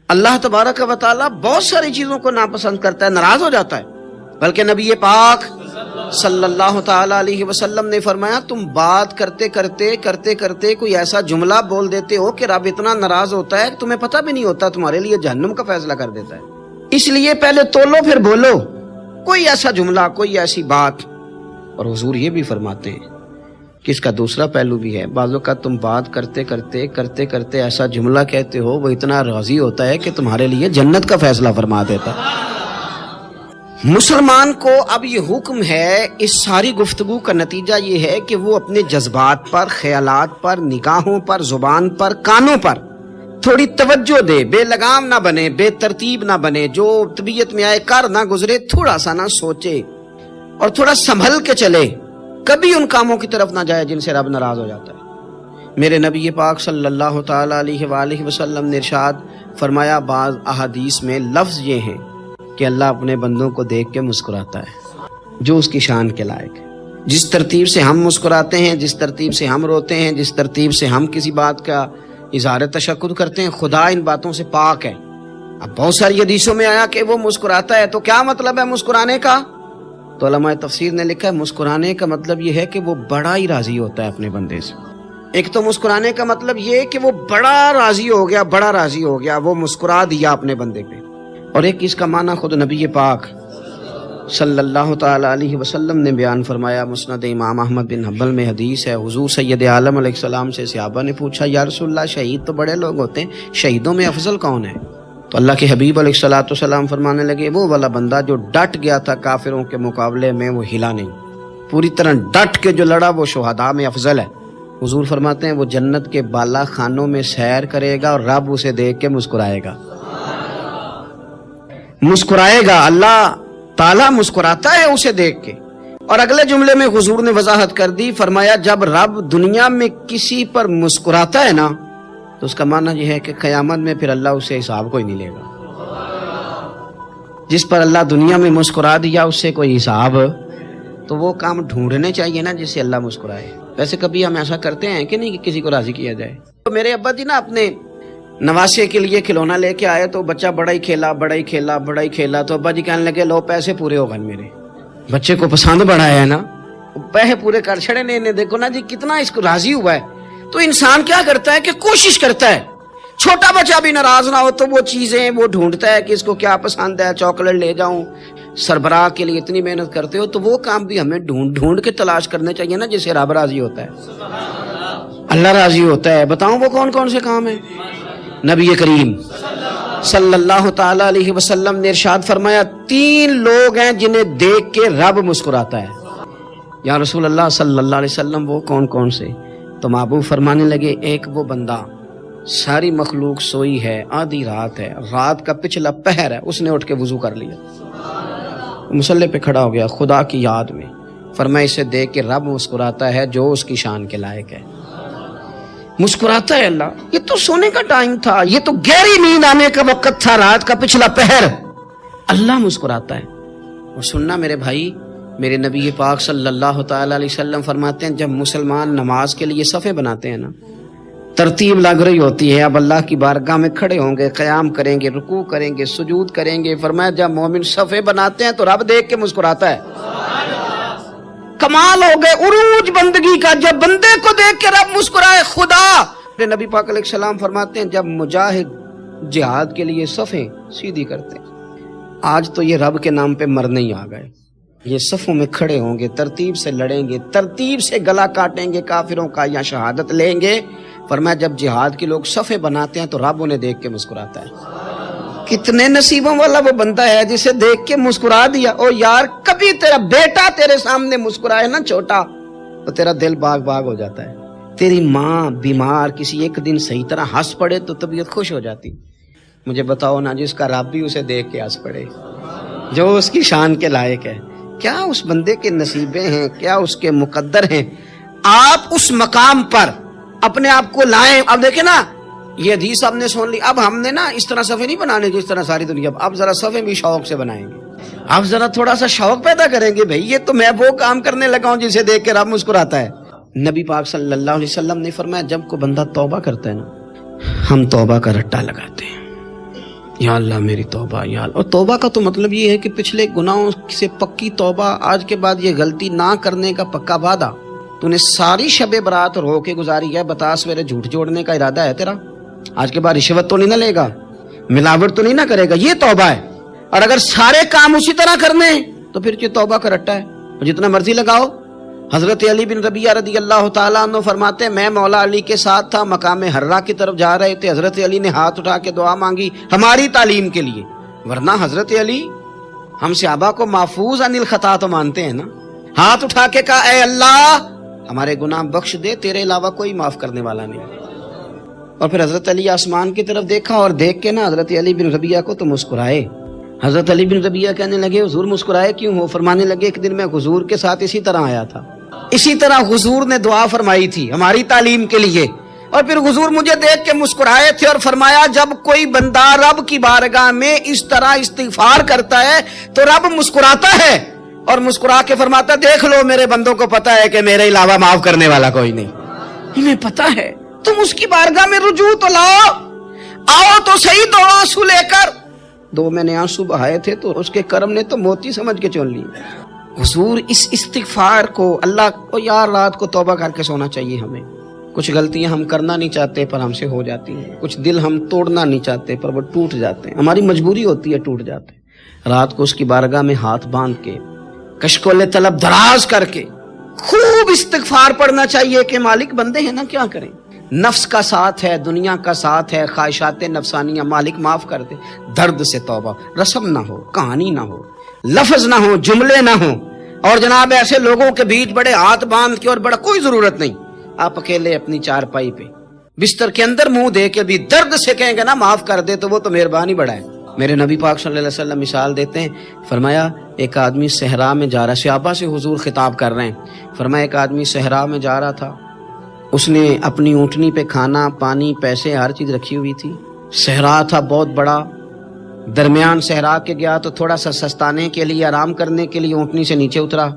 اللہ تبارک و تعالیٰ بہت ساری چیزوں کو ناپسند کرتا ہے، ناراض ہو جاتا ہے۔ بلکہ نبی پاک صلی اللہ تعالیٰ علیہ وسلم نے فرمایا تم بات کرتے کرتے کوئی ایسا جملہ بول دیتے ہو کہ رب اتنا ناراض ہوتا ہے کہ تمہیں پتہ بھی نہیں ہوتا، تمہارے لیے جہنم کا فیصلہ کر دیتا ہے۔ اس لیے پہلے تولو پھر بولو، کوئی ایسا جملہ، کوئی ایسی بات۔ اور حضور یہ بھی فرماتے ہیں کہ اس کا دوسرا پہلو بھی ہے، بعض اوقات تم بات کرتے ایسا جملہ کہتے ہو وہ اتنا راضی ہوتا ہے کہ تمہارے لیے جنت کا فیصلہ فرما دیتا ہے۔ مسلمان کو اب یہ حکم ہے، اس ساری گفتگو کا نتیجہ یہ ہے کہ وہ اپنے جذبات پر، خیالات پر، نگاہوں پر، زبان پر، کانوں پر تھوڑی توجہ دے، بے لگام نہ بنے، بے ترتیب نہ بنے، جو طبیعت میں آئے کر نہ گزرے، تھوڑا سا نہ سوچے اور تھوڑا سنبھل کے چلے، کبھی ان کاموں کی طرف نہ جائے جن سے رب ناراض ہو جاتا ہے۔ میرے نبی پاک صلی اللہ تعالیٰ علیہ وآلہ وسلم نے ارشاد فرمایا، بعض احادیث میں لفظ یہ ہیں کہ اللہ اپنے بندوں کو دیکھ کے مسکراتا ہے جو اس کی شان کے لائق ہے۔ جس ترتیب سے ہم مسکراتے ہیں، جس ترتیب سے ہم روتے ہیں، جس ترتیب سے ہم کسی بات کا اظہار تشکر کرتے ہیں، خدا ان باتوں سے پاک ہے۔ اب بہت ساری حدیثوں میں آیا کہ وہ مسکراتا ہے، تو کیا مطلب ہے مسکرانے کا؟ تو علماء تفسیر نے لکھا ہے مسکرانے کا مطلب یہ ہے کہ وہ بڑا ہی راضی ہوتا ہے اپنے بندے سے۔ ایک تو مسکرانے کا مطلب یہ کہ وہ بڑا راضی ہو گیا، وہ مسکرا دیا اپنے بندے پہ۔ اور ایک اس کا معنی خود نبی پاک صلی اللہ تعالیٰ علیہ وسلم نے بیان فرمایا، مسند امام احمد بن حنبل میں حدیث ہے، حضور سید عالم علیہ السلام سے صحابہ نے پوچھا، یا رسول اللہ شہید تو بڑے لوگ ہوتے ہیں، شہیدوں میں افضل کون ہے؟ تو اللہ کے حبیب علیہ السلام فرمانے لگے، وہ والا بندہ جو ڈٹ گیا تھا کافروں کے مقابلے میں، وہ ہلا نہیں، پوری طرح ڈٹ کے جو لڑا، وہ شہداء میں افضل ہے۔ حضور فرماتے ہیں وہ جنت کے بالا خانوں میں سیر کرے گا اور رب اسے دیکھ کے مسکرائے گا، اللہ تعالیٰ مسکراتا ہے اسے دیکھ کے۔ اور اگلے جملے میں حضور نے وضاحت کر دی، فرمایا جب رب دنیا میں کسی پر مسکراتا ہے نا، تو اس کا معنی یہ ہے کہ قیامت میں پھر اللہ اسے حساب کوئی نہیں لے گا۔ جس پر اللہ دنیا میں مسکرا دیا اس سے کوئی حساب، تو وہ کام ڈھونڈنے چاہیے نا جس سے اللہ مسکرائے۔ ویسے کبھی ہم ایسا کرتے ہیں کہ نہیں کہ کسی کو راضی کیا جائے؟ تو میرے ابا جی نا اپنے نواسے کے لیے کھلونا لے کے آئے، تو بچہ بڑا ہی کھیلا، تو ابا جی کہنے لگے لو پیسے پورے ہو گئے میرے۔ بچے کو پسند بڑا ہے نا، پیسے پورے کر چھڑے نے، دیکھو نا جی کتنا اس کو راضی ہوا ہے۔ تو انسان کیا کرتا ہے کہ کوشش کرتا ہے، چھوٹا بچہ بھی ناراض نہ ہو تو وہ چیزیں وہ ڈھونڈتا ہے کہ اس کو کیا پسند ہے، چاکلیٹ لے جاؤں، سربراہ کے لیے اتنی محنت کرتے ہو، تو وہ کام بھی ہمیں ڈھونڈ کے تلاش کرنے چاہیے نا جسے رب راضی ہوتا ہے، اللہ راضی ہوتا ہے۔ بتاؤں وہ کون کون سے کام ہیں؟ نبی کریم صلی اللہ تعالیٰ علیہ وسلم نے ارشاد فرمایا، 3 لوگ ہیں جنہیں دیکھ کے رب مسکراتا ہے۔ یا رسول اللہ صلی اللہ علیہ وسلم وہ کون کون سے؟ تو محبوب فرمانے لگے، ایک وہ بندہ ساری مخلوق سوئی ہے، آدھی رات ہے، رات کا پچھلا پہر ہے، اس نے اٹھ کے وضو کر لیا، مصلی پہ کھڑا ہو گیا خدا کی یاد میں، فرمایا اسے دیکھ کے رب مسکراتا ہے جو اس کی شان کے لائق ہے۔ مسکراتا ہے اللہ، یہ تو سونے کا ٹائم تھا، یہ تو گہری نیند آنے کا وقت تھا، رات کا پچھلا پہر، اللہ مسکراتا ہے۔ اور سننا میرے بھائی، میرے نبی پاک صلی اللہ تعالیٰ علیہ وسلم فرماتے ہیں جب مسلمان نماز کے لیے صفیں بناتے ہیں نا، ترتیب لگ رہی ہوتی ہے، اب اللہ کی بارگاہ میں کھڑے ہوں گے، قیام کریں گے، رکوع کریں گے، سجود کریں گے، فرمایا جب مومن صفیں بناتے ہیں تو رب دیکھ کے مسکراتا ہے۔ کمال ہو گئے عروج بندگی کا، جب بندے کو دیکھ کے رب مسکرائے خدا۔ میرے نبی پاک علیہ السلام فرماتے ہیں جب مجاہد جہاد کے لیے صفیں سیدھی کرتے ہیں، آج تو یہ رب کے نام پہ مرنے ہی آ گئے، یہ صفوں میں کھڑے ہوں گے، ترتیب سے لڑیں گے، ترتیب سے گلا کاٹیں گے کافروں کا یا شہادت لیں گے۔ فرمایا جب جہاد کے لوگ صفیں بناتے ہیں تو رب انہیں دیکھ کے مسکراتا ہے۔ کتنے نصیبوں والا وہ بندہ ہے جسے دیکھ کے مسکرا دیا۔ او یار کبھی تیرا بیٹا تیرے سامنے مسکرائے نا چھوٹا، تو تیرا دل باغ باغ ہو جاتا ہے۔ تیری ماں بیمار کسی ایک دن صحیح طرح ہنس پڑے تو طبیعت خوش ہو جاتی۔ مجھے بتاؤ نا جس کا رب بھی اسے دیکھ کے ہنس پڑے، جو اس کی شان کے لائق ہے، کیا اس بندے کے نصیبیں ہیں، کیا اس کے مقدر ہیں؟ آپ اس مقام پر اپنے آپ کو لائیں۔ اب دیکھیں نا یہ حدیث ہم نے سن لی، اب ہم نے نا اس طرح صفحے نہیں بنانے جس طرح ساری دنیا، اب ذرا صفحے بھی شوق سے بنائیں گے، اب ذرا تھوڑا سا شوق پیدا کریں گے، بھئی یہ تو میں وہ کام کرنے لگا ہوں جسے دیکھ کے رب مسکراتا ہے۔ نبی پاک صلی اللہ علیہ وسلم نے فرمایا جب کوئی بندہ توبہ کرتا ہے نا، ہم توبہ کا رٹا لگاتے ہیں، یا اللہ میری توبہ یا اللہ. اور توبہ کا تو مطلب یہ ہے کہ پچھلے گناہوں سے پکی توبہ, آج کے بعد یہ غلطی نہ کرنے کا پکا وعدہ. تو نے ساری شب برات رو کے گزاری ہے, بتا سویرے جھوٹ جوڑنے کا ارادہ ہے تیرا, آج کے بعد رشوت تو نہیں نہ لے گا, ملاوٹ تو نہیں نہ کرے گا, یہ توبہ ہے. اور اگر سارے کام اسی طرح کرنے تو پھر یہ توبہ کا رٹا ہے, اور جتنا مرضی لگاؤ. حضرت علی بن ربیعہ رضی اللہ تعالیٰ عنہ فرماتے ہیں میں مولا علی کے ساتھ تھا, مقام حرہ کی طرف جا رہے تھے, حضرت علی نے ہاتھ اٹھا کے دعا مانگی ہماری تعلیم کے لیے, ورنہ حضرت علی ہم صحابہ کو محفوظ عن الخطا تو مانتے ہیں نا. ہاتھ اٹھا کے کہا اے اللہ ہمارے گناہ بخش دے, تیرے علاوہ کوئی معاف کرنے والا نہیں. اور پھر حضرت علی آسمان کی طرف دیکھا اور دیکھ کے نا حضرت علی بن ربیعہ کو تو مسکرائے. حضرت علی بن ربیعہ کہنے لگے حضور مسکرائے کیوں ہو؟ فرمانے لگے ایک دن میں حضور کے ساتھ اسی طرح آیا تھا, اسی طرح حضور نے دعا فرمائی تھی ہماری تعلیم کے لیے, اور پھر حضور مجھے دیکھ کے مسکرائے تھے اور فرمایا جب کوئی بندہ رب کی بارگاہ میں اس طرح استغفار کرتا ہے تو رب مسکراتا ہے, اور مسکرا کے فرماتا دیکھ لو میرے بندوں کو پتا ہے کہ میرے علاوہ معاف کرنے والا کوئی نہیں, انہیں پتا ہے, تم اس کی بارگاہ میں رجوع تو لاؤ, آؤ تو صحیح دو آنسو لے کر. 2 میں نے آنسو بہائے تھے تو اس کے کرم نے تو موتی سمجھ کے چون لی. حضور اس استغفار کو اللہ کو یار رات کو توبہ کر کے سونا چاہیے ہمیں. کچھ غلطیاں ہم کرنا نہیں چاہتے پر ہم سے ہو جاتی ہیں, کچھ دل ہم توڑنا نہیں چاہتے پر وہ ٹوٹ جاتے ہیں, ہماری مجبوری ہوتی ہے ٹوٹ جاتے ہیں. رات کو اس کی بارگاہ میں ہاتھ باندھ کے کشکول طلب دراز کر کے خوب استغفار پڑھنا چاہیے کہ مالک بندے ہیں نا کیا کریں, نفس کا ساتھ ہے, دنیا کا ساتھ ہے, خواہشات نفسانیہ, مالک معاف کر دے. درد سے توبہ, رسم نہ ہو, کہانی نہ ہو, لفظ نہ ہو, جملے نہ ہو, اور جناب ایسے لوگوں کے بیچ بڑے ہاتھ باندھ کے اور بڑا کوئی ضرورت نہیں. آپ اکیلے اپنی چارپائی پہ بستر کے اندر منہ دے کے بھی درد سے کہیں گے نا معاف کر دے تو وہ تو مہربانی بڑا ہے. میرے نبی پاک صلی اللہ علیہ وسلم مثال دیتے ہیں, فرمایا ایک آدمی صحرا میں جا رہا, صحابہ سے حضور خطاب کر رہے ہیں, فرمایا ایک آدمی صحرا میں جا رہا تھا, اس نے اپنی اونٹنی پہ کھانا پانی پیسے ہر چیز رکھی ہوئی تھی. صحرا تھا بہت بڑا, درمیان صحرا کے گیا تو تھوڑا سا سستانے کے لیے آرام کرنے کے لیے اونٹنی سے نیچے اترا.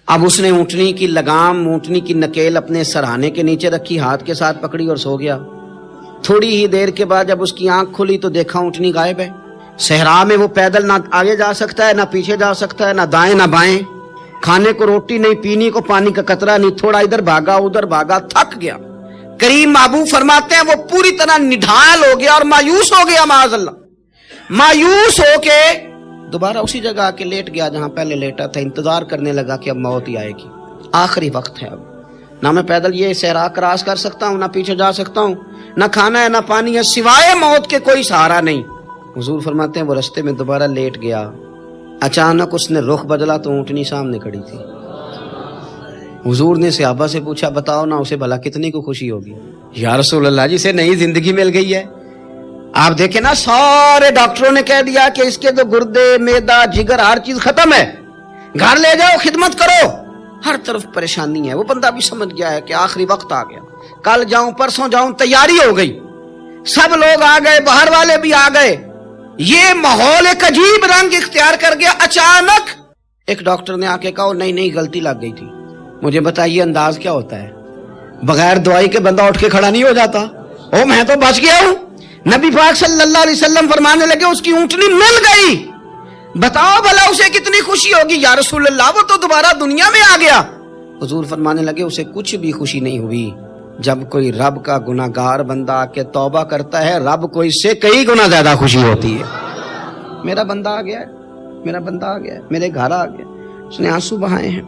اب اس نے اونٹنی کی لگام, اونٹنی کی نکیل اپنے سرہانے کے نیچے رکھی, ہاتھ کے ساتھ پکڑی اور سو گیا. تھوڑی ہی دیر کے بعد جب اس کی آنکھ کھلی تو دیکھا اونٹنی غائب ہے. صحرا میں وہ پیدل نہ آگے جا سکتا ہے نہ پیچھے جا سکتا ہے, نہ دائیں نہ بائیں, کھانے کو روٹی نہیں, پینے کو پانی کا قطرہ نہیں, تھوڑا ادھر بھاگا ادھر بھاگا, تھک گیا. کریم محبوب فرماتے ہیں وہ پوری طرح نڈھال ہو گیا اور مایوس ہو گیا, معاذ اللہ, مایوس ہو کے دوبارہ اسی جگہ آ کے لیٹ گیا جہاں پہلے لیٹا تھا. انتظار کرنے لگا کہ اب موت ہی آئے گی, آخری وقت ہے, اب نہ میں پیدل یہ صحرا کراس کر سکتا ہوں, نہ پیچھے جا سکتا ہوں, نہ کھانا ہے نہ پانی ہے, سوائے موت کے کوئی سہارا نہیں. حضور فرماتے ہیں وہ رستے میں دوبارہ لیٹ گیا. اچانک اس نے رخ بدلا تو اونٹنی سامنے کھڑی تھی. حضور نے صحابہ سے پوچھا بتاؤ نا اسے بھلا کتنی کو خوشی ہوگی؟ یا رسول اللہ جسے نئی زندگی مل گئی ہے. آپ دیکھیں نا سارے ڈاکٹروں نے کہہ دیا کہ اس کے تو گردے معدہ جگر ہر چیز ختم ہے, گھر لے جاؤ خدمت کرو, ہر طرف پریشانی ہے. وہ بندہ بھی سمجھ گیا ہے کہ آخری وقت آ گیا, کل جاؤں پرسوں جاؤں, تیاری ہو گئی, سب لوگ آ گئے, باہر والے بھی آ گئے, یہ ماحول ایک عجیب رنگ اختیار کر گیا. اچانک ایک ڈاکٹر نے آ کے کہا نہیں غلطی لگ گئی تھی. مجھے بتائیے انداز کیا ہوتا ہے؟ بغیر دوائی کے بندہ اٹھ کے کھڑا نہیں ہو جاتا. او میں تو بچ گیا ہوں. نبی پاک صلی اللہ علیہ وسلم فرمانے لگے اس کی اونٹنی مل گئی, بتاؤ بھلا اسے کتنی خوشی ہوگی. یا رسول اللہ وہ تو دوبارہ دنیا میں آ گیا. حضور فرمانے لگے اسے کچھ بھی خوشی نہیں ہوئی. جب کوئی رب کا گناہگار بندہ آ کے توبہ کرتا ہے, رب کو اس سے کئی گنا زیادہ خوشی ہوتی ہے. میرا بندہ آ گیا ہے, میرا بندہ آ گیا ہے, میرے گھر آ گیا. اس نے آنسو بہائے ہیں.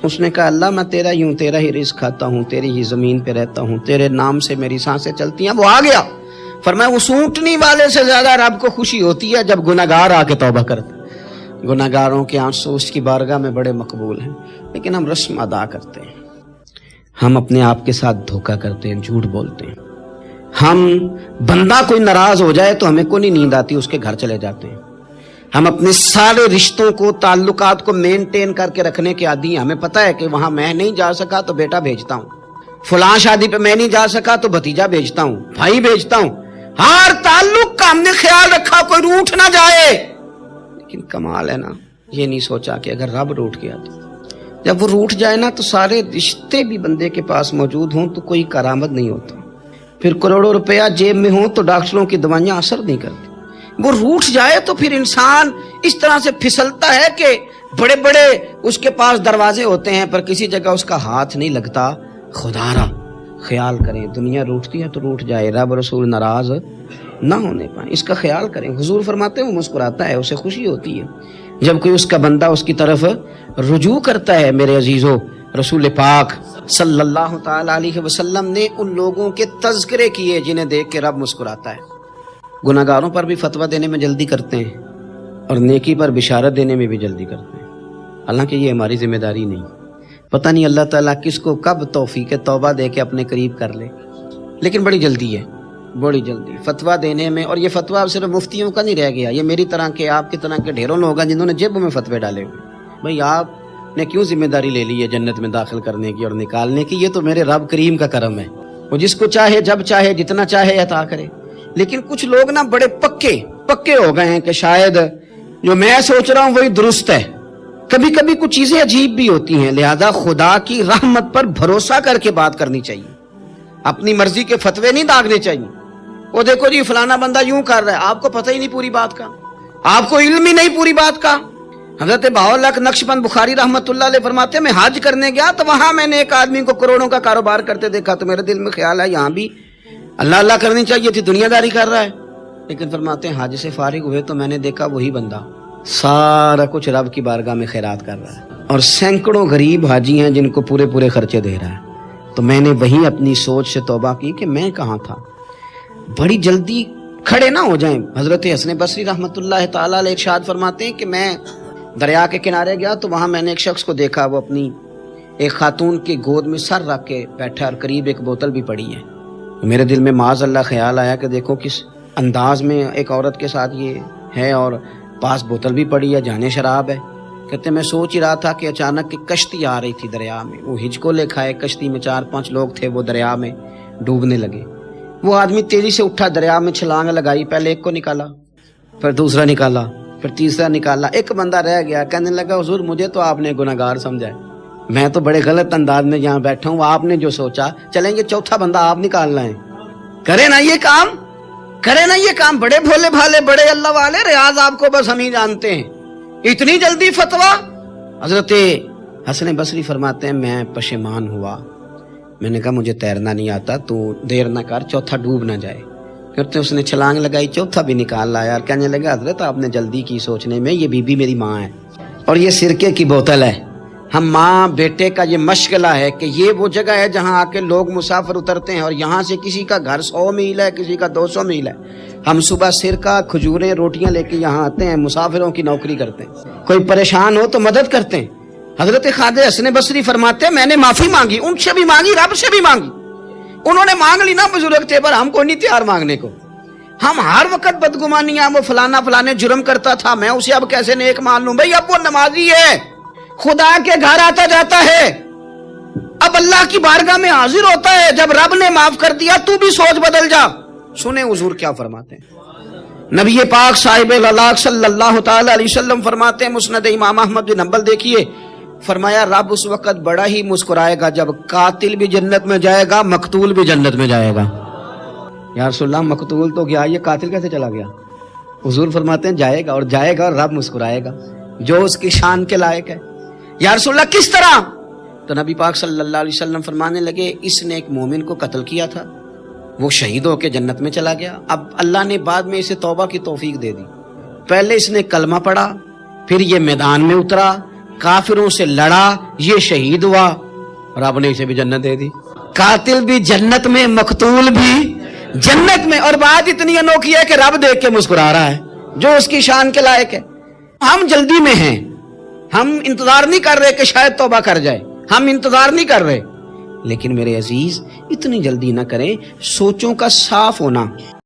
اس نے کہا اللہ میں تیرا ہی ہوں, تیرا ہی رزق کھاتا ہوں, تیری ہی زمین پہ رہتا ہوں, تیرے نام سے میری سانسیں چلتی ہیں. وہ آ گیا. فرمایا اس اونٹنی والے سے زیادہ رب کو خوشی ہوتی ہے جب گناہگار آ کے توبہ کرتا. گناہگاروں کے آنسو اس کی بارگاہ میں بڑے مقبول ہیں, لیکن ہم رسم ادا کرتے ہیں, ہم اپنے آپ کے ساتھ دھوکہ کرتے ہیں, جھوٹ بولتے ہیں. ہم بندہ کوئی ناراض ہو جائے تو ہمیں کو نہیں نیند آتی, اس کے گھر چلے جاتے ہیں. ہم اپنے سارے رشتوں کو تعلقات کو مینٹین کر کے رکھنے کے عادی ہیں. ہمیں پتہ ہے کہ وہاں میں نہیں جا سکا تو بیٹا بھیجتا ہوں, فلاں شادی پہ میں نہیں جا سکا تو بھتیجا بھیجتا ہوں, بھائی بھیجتا ہوں. ہر تعلق کا ہم نے خیال رکھا کوئی روٹھ نہ جائے. لیکن کمال ہے نا, یہ نہیں سوچا کہ اگر رب روٹھ گیا تو جب وہ روٹھ جائے نا تو سارے رشتے بھی بندے کے پاس موجود ہوں تو کوئی کرامت نہیں ہوتا. پھر کروڑوں روپیہ جیب میں ہوں تو ڈاکٹروں کی دوائیاں اثر نہیں کرتی. وہ روٹ جائے تو پھر انسان اس طرح سے پھسلتا ہے کہ بڑے بڑے اس کے پاس دروازے ہوتے ہیں پر کسی جگہ اس کا ہاتھ نہیں لگتا. خدا را خیال کریں, دنیا روٹتی ہے تو روٹ جائے, رب رسول ناراض نہ ہونے پائیں, اس کا خیال کریں. حضور فرماتے ہیں وہ مسکراتا ہے, اسے خوشی ہوتی ہے جب کوئی اس کا بندہ اس کی طرف رجوع کرتا ہے. میرے عزیزو, رسول پاک صلی اللہ تعالی علیہ وسلم نے ان لوگوں کے تذکرے کیے جنہیں دیکھ کے رب مسکراتا ہے. گناہگاروں پر بھی فتویٰ دینے میں جلدی کرتے ہیں اور نیکی پر بشارت دینے میں بھی جلدی کرتے ہیں, حالانکہ یہ ہماری ذمہ داری نہیں. پتہ نہیں اللہ تعالیٰ کس کو کب توفیق توبہ دے کے اپنے قریب کر لے, لیکن بڑی جلدی ہے, بڑی جلدی فتویٰ دینے میں. اور یہ فتویٰ صرف مفتیوں کا نہیں رہ گیا, یہ میری طرح کے آپ کی طرح کے ڈھیروں لوگ ہیں جنہوں نے جیب میں فتوے ڈالے ہوئے. بھائی آپ نے کیوں ذمہ داری لے لی ہے جنت میں داخل کرنے کی اور نکالنے کی؟ یہ تو میرے رب کریم کا کرم ہے, وہ جس کو چاہے جب چاہے جتنا چاہے عطا کرے. لیکن کچھ لوگ نا بڑے پکے ہو گئے ہیں کہ شاید جو میں سوچ رہا ہوں وہی درست ہے. کبھی کبھی کچھ چیزیں عجیب بھی ہوتی ہیں, لہذا خدا کی رحمت پر بھروسہ کر کے بات کرنی چاہیے. اپنی مرضی کے فتوے نہیں داغنے چاہیے. وہ دیکھو جی فلانا بندہ یوں کر رہا ہے, آپ کو پتہ ہی نہیں پوری بات کا, آپ کو علم ہی نہیں پوری بات کا. حضرت بہاءاللہ نقشبند بخاری رحمت اللہ علیہ فرماتے ہیں میں حج کرنے گیا تو وہاں میں نے ایک آدمی کو کروڑوں کا کاروبار کرتے دیکھا تو میرے دل میں خیال ہے یہاں بھی اللہ اللہ کرنی چاہیے تھی, دنیا داری کر رہا ہے. لیکن فرماتے ہیں حج سے فارغ ہوئے تو میں نے دیکھا وہی بندہ سارا کچھ رب کی بارگاہ میں خیرات کر رہا ہے اور سینکڑوں غریب حاجی ہیں جن کو پورے خرچے دے رہا ہے. تو میں نے وہی اپنی سوچ سے توبہ کی کہ میں کہاں تھا. بڑی جلدی کھڑے نہ ہو جائیں. حضرت حسن بصری رحمت اللہ تعالیٰ علیہ ارشاد فرماتے ہیں کہ میں دریا کے کنارے گیا تو وہاں میں نے ایک شخص کو دیکھا, وہ اپنی ایک خاتون کی گود میں سر رکھ کے بیٹھا اور قریب ایک بوتل بھی پڑی ہے. میرے دل میں معاذ اللہ خیال آیا کہ دیکھو کس انداز میں ایک عورت کے ساتھ یہ ہے اور پاس بوتل بھی پڑی ہے, جانے شراب ہے. کہتے میں سوچ ہی رہا تھا کہ اچانک ایک کشتی آ رہی تھی دریا میں, وہ ہچکو لے کھائے, کشتی میں 4-5 لوگ تھے, وہ دریا میں ڈوبنے لگے. وہ آدمی تیزی سے اٹھا, دریا میں چھلانگ لگائی, پہلے ایک کو نکالا, پھر دوسرا نکالا, پھر تیسرا نکالا. ایک بندہ رہ گیا, کہنے لگا حضور مجھے تو آپ نے گناہگار سمجھا ہے, میں تو بڑے غلط انداز میں یہاں بیٹھا ہوں, آپ نے جو سوچا چلیں گے چوتھا بندہ آپ نکالنا ہے. کرے نا یہ کام, کرے نا یہ کام. بڑے بھولے بھالے بڑے اللہ والے, ریاض آپ کو بس ہم ہی جانتے ہیں. اتنی جلدی فتویٰ. حضرت حسن بصری فرماتے ہیں میں پشیمان ہوا, میں نے کہا مجھے تیرنا نہیں آتا, تو دیر نہ کر, چوتھا ڈوب نہ جائے. پھر اس نے چھلانگ لگائی, چوتھا بھی نکال لایا اور کہنے لگا حضرت آپ نے جلدی کی سوچنے میں, یہ بی بی میری ماں ہے اور یہ سرکے کی بوتل ہے. ہم ماں بیٹے کا یہ مشغلہ ہے کہ یہ وہ جگہ ہے جہاں آ کے لوگ مسافر اترتے ہیں اور یہاں سے کسی کا گھر 100 میل ہے, کسی کا 200 میل ہے. ہم صبح سرکہ کھجوریں روٹیاں لے کے یہاں آتے ہیں, مسافروں کی نوکری کرتے ہیں, کوئی پریشان ہو تو مدد کرتے ہیں. حضرت خواجہ حسن بصری فرماتے ہیں میں نے معافی مانگی, ان سے بھی مانگی, رب سے بھی مانگی. انہوں نے مانگ لی نا بزرگ تھے, پر ہم کو نہیں تیار مانگنے کو. ہم ہر وقت بدگمانیاں, وہ فلانے جرم کرتا تھا, میں اسے اب کیسے نیک مان لوں. بھائی اب وہ نمازی ہے, خدا کے گھر آتا جاتا ہے, اب اللہ کی بارگاہ میں حاضر ہوتا ہے. جب رب نے معاف کر دیا تو بھی سوچ بدل جا. سنیں حضور کیا فرماتے ہیں. نبی پاک صاحب الاخلاق صلی اللہ تعالی علیہ وسلم فرماتے ہیں, مسند امام احمد بن حنبل دیکھیے, فرمایا رب اس وقت بڑا ہی مسکرائے گا جب قاتل بھی جنت میں جائے گا, مقتول بھی جنت میں جائے گا. یا رسول اللہ مقتول تو گیا, یہ قاتل کیسے چلا گیا؟ حضور فرماتے ہیں جائے گا, اور رب مسکرائے گا جو اس کی شان کے لائق ہے. یا رسول اللہ کس طرح؟ تو نبی پاک صلی اللہ علیہ وسلم فرمانے لگے اس نے ایک مومن کو قتل کیا تھا, وہ شہید ہو کے جنت میں چلا گیا. اب اللہ نے بعد میں اسے توبہ کی توفیق دے دی. پہلے اس نے کلمہ پڑھا, پھر یہ میدان میں اترا, کافروں سے لڑا, یہ شہید ہوا, اور رب نے اسے بھی جنت دے دی. قاتل بھی جنت میں, مقتول بھی جنت میں. اور بات اتنی انوکھی ہے کہ رب دیکھ کے مسکرا رہا ہے جو اس کی شان کے لائق ہے. ہم جلدی میں ہیں, ہم انتظار نہیں کر رہے کہ شاید توبہ کر جائے, ہم انتظار نہیں کر رہے. لیکن میرے عزیز اتنی جلدی نہ کریں, سوچوں کا صاف ہونا